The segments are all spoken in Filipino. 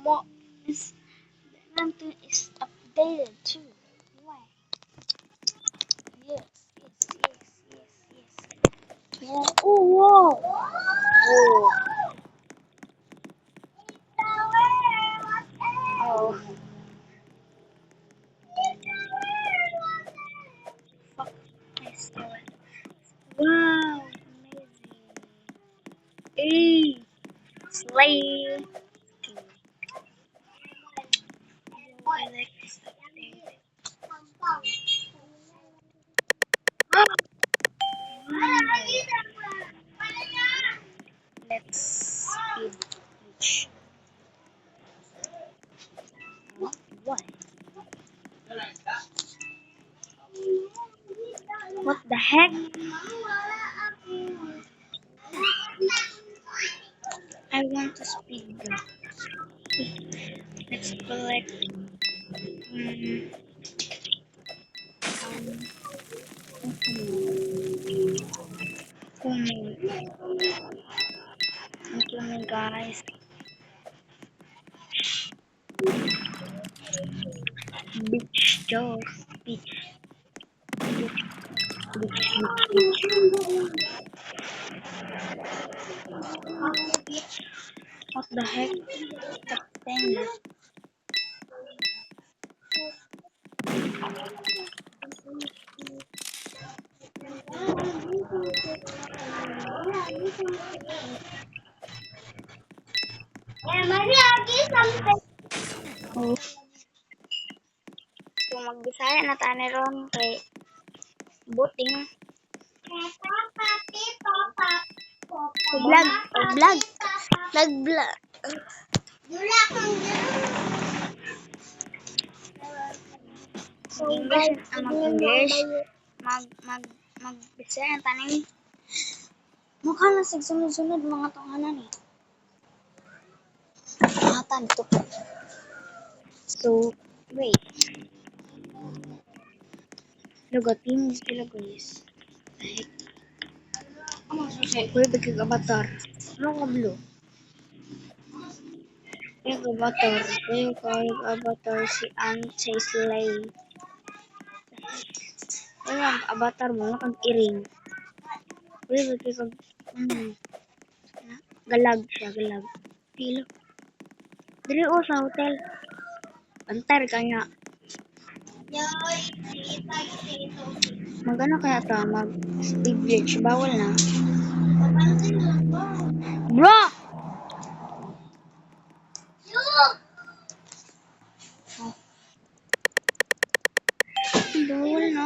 What is the mountain is updated too? Why? Yes, yes. Yeah. Oh, whoa. Oh. Oh. Fuck. I saw it. Wow. Amazing. Hey. Slay. I like this update. Let's speed reach. What? What the heck? I want to speed go. Let's collect guys. Beach Joe. Beach. Beach. What the heck? The thing. Oh. So magbisaya na tani ron kay buting. Vlog. Vlog. So English ang English. Magbisaya na tani. Mukha na sigsunod-sunod mga tunghanan eh. Hatan to. So, wait. Lugatin sila guys. Wait, bigig avatar. Ano ka blue? Bigig avatar. Bigig avatar si Anti-Slay. Ano ang avatar mo? Nakag-iring. Wait, bigig galag siya, galag. Pilo. Dili o sa hotel. Antar ka nga. Magano kaya to? Mag-speed glitch. Bawal na. Bro! Bawal na.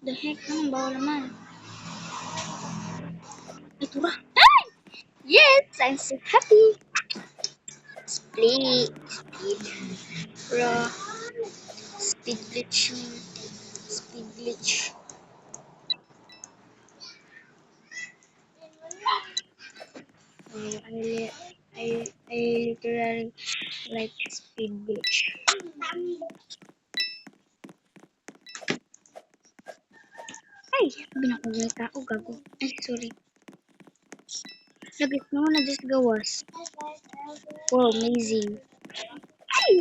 The heck naman, bawal naman. Ito ba? Ay! Yes! I'm so happy! Speed. Bro. Speed glitch. Speed glitch. I literally like speed glitch. Ay! Binakagay ka. Oh, gago. Ay, sorry. Lagit mo na just gawas. Wow, amazing. Ay!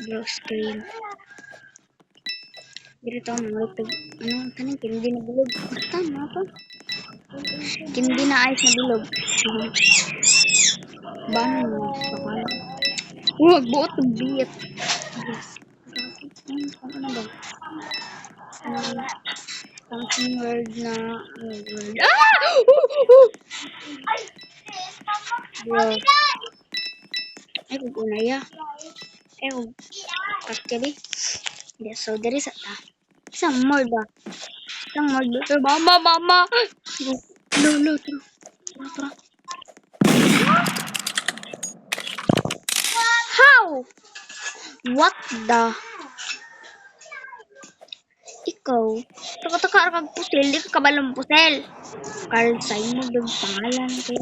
Bro, screen. Dito ang mga ano, kanin, hindi na bulog. Basta, mga to. Hindi na ayos na bulog. Bano mo, bakal. Huwag buot ng biyat. Ano ba? Something word na word. Ah! Bro. Ay, kung unaya. Ay, kung kaskali. Hindi, so, dari sa ta. Isang more ba? Isang more ba? Mama! No, tara. How? What the? Ikaw, taka kag pusel, di ka kabalang pusel. Carl Simon, yung pangalan kayo.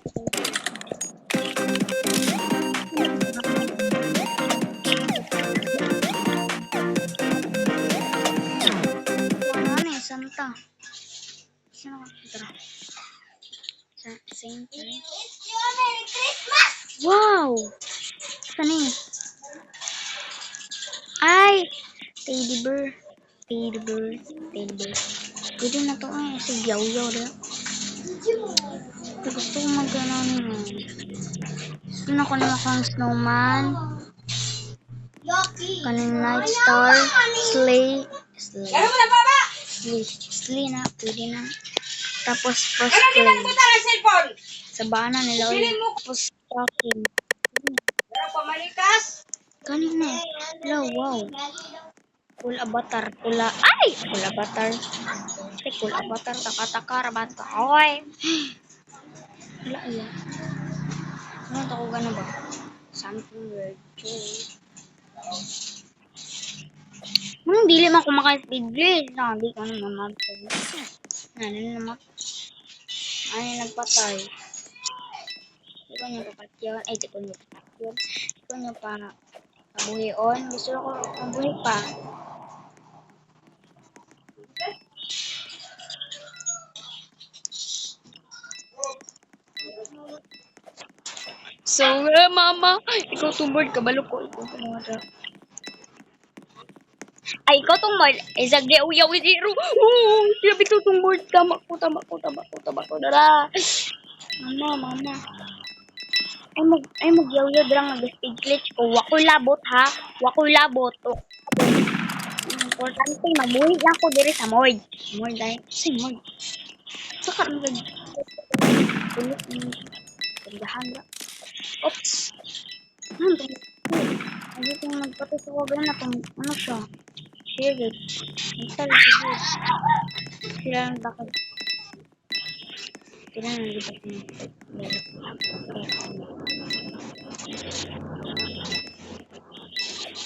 Ano eh, Santa? Sino ka? Tara. Saint. Wow! Saan eh? Ay! Teddy bear. Teddy bear. Teddy bear. Pwede na to eh. Si Yaw-Yaw na. Gusto ko mag-ano gusto na ko na akong snowman. Kanin night star. Slay. Slay. Slay na. Pwede na. Tapos post clay. Sabana nila ulit. Tapos stocking. Kanin na. Hello, wow. Full avatar. Pula. Ay! Full avatar. Ay, full avatar. Taka-taka. Rabata. Oy! Wala yan. Ano ako gana ba? Something weird. Dili man kumakain speed glitch. Di ko naman mag-speed. Ano naman? Ano nagpatay? Di ko niya papatyon. Ay, di ko niya papatyon. Di ko niya pa pabuhion. Gusto ko mabuhi pa. So, mama, ikaw tumbord ka, balo ko. Ikaw tumbord. Ay, ikaw tumbord. Ay, sagli, uyaw, zero. Sabi ito tumbord. Tama ko. Dara. Mama. Ay, mag-yaw-yaw lang nag-speed glitch ko. Wako'y labot, ha? Wako'y labot. Importante, mamuhi lang ko diri sa Mord. Mord, dahil. Kasi Mord. Saka, nag-tindahan ba? Oops. Hindi ko magpatay sa wag na kung ano siya. Sige. Minsan, sige. Sila ang bakit. Sila ang libat mo.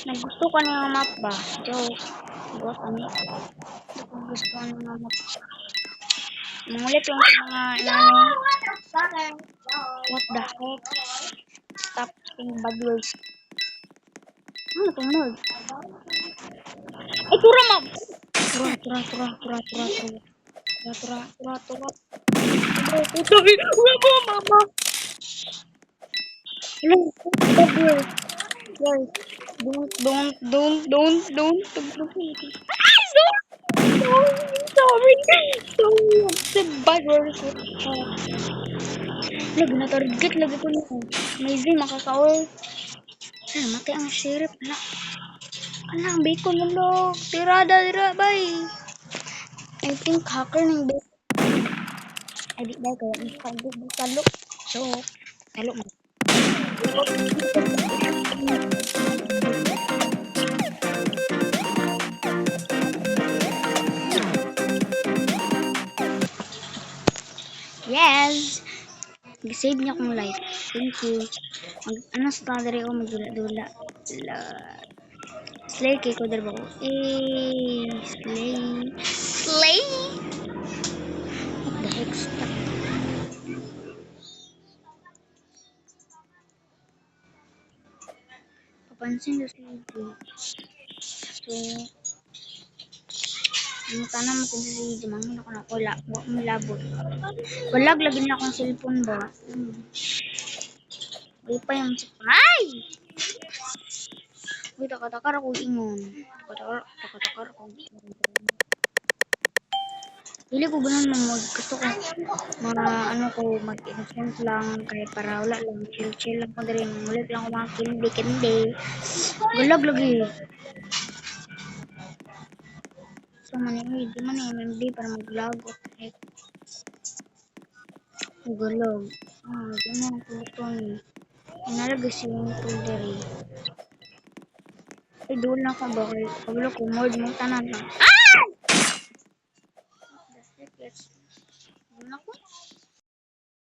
Nagusto ko na yung map ba? Joke. Buat kami. Gusto ko na yung map. Mangulit yung mga inano. What the heck? Stop saying bad words. Ano itong nerd? Ay, tura map! Tura. Sabi, mama. Hello, bad words. Guys, don't. Ay, sorry. The bad words. Lagi na target, lagi ko na. Amazing, makakaol. Ay, mati ang sheriff na. Ang bacon mo lo. Tirada, bay. I think hacker ng bacon. Ay, di ba, kaya talo. So, talo mo. Yes! Save niya akong life. Thank you. Ano sa tadari ko magdula-dula. Slay kay ko dala ba ko? Slay! What the heck? Stop. Papansin na si J. So, ang tanong mo kung si J, mangin ako na wala. Huwag mo labot. Walag, lagi na akong cellphone ba? Wala pa yung ay! Uy, takatakar ako ingon. Takatakar ako ingon. Hindi ko ganun mag gusto ko ano ko mag-innocent lang kahit para wala lang chill lang ko diri ulit lang ako mga kindi gulag lagi so di man MMD para maglagot eh gulag di man ko ito ni inalagay siya yung diri ay doon na ako ba kay kabalo ko mode mo tanan lang doon ako